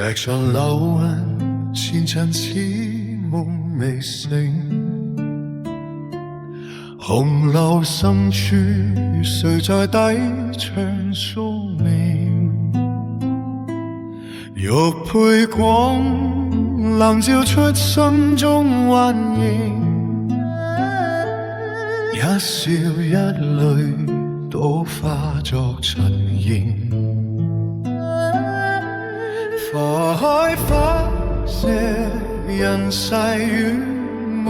石上留痕，前塵似夢未醒。洪流深處，誰在低唱宿命？玉佩光，冷照出心中幻影。一笑一淚，都化作塵影。花開花謝，人世遠夢。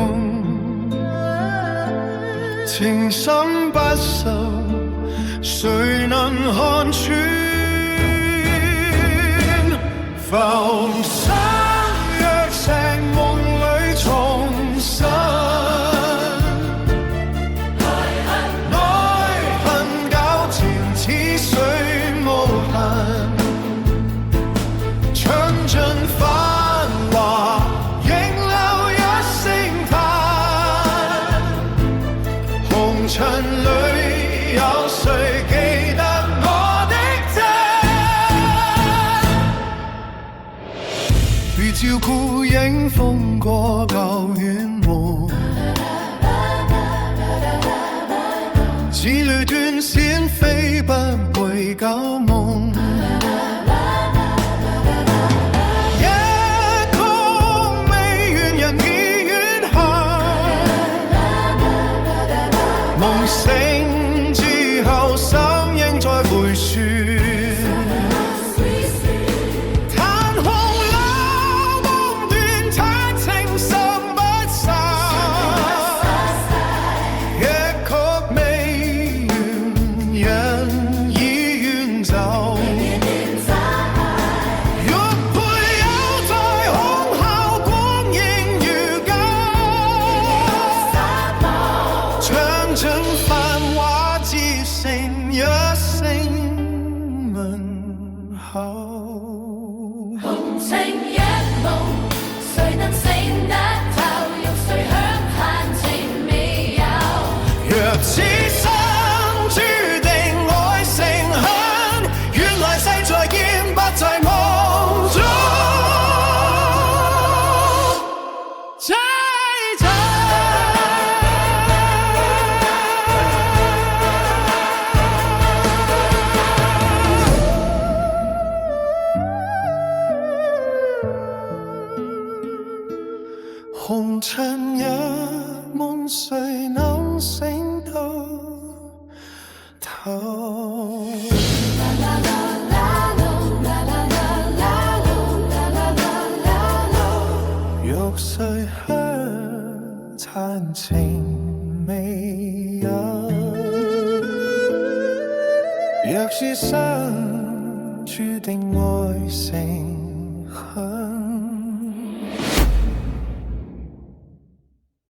情深不壽，誰能看穿？浮生若石，夢裏重生。愛恨糾纏，似水無痕。唱盡繁華，仍留一聲嘆。紅塵裏有誰記得我的真？如照孤影風過舊院門，似淚斷線飛不回舊夢。夢醒之後，心應再回旋。嘆紅樓夢斷，嘆情深不散。一曲未完，人已遠走。玉佩有在胸口，光影如舊。唱盡繁華，只剩一聲問候。紅塵一夢，誰能醒得透？玉碎香盼情未有。若此生注定愛成恨，願來世再見，不在夢中擠進。紅塵一夢，誰能醒到頭？玉碎香，嘆情未有。若是生注定愛成恨。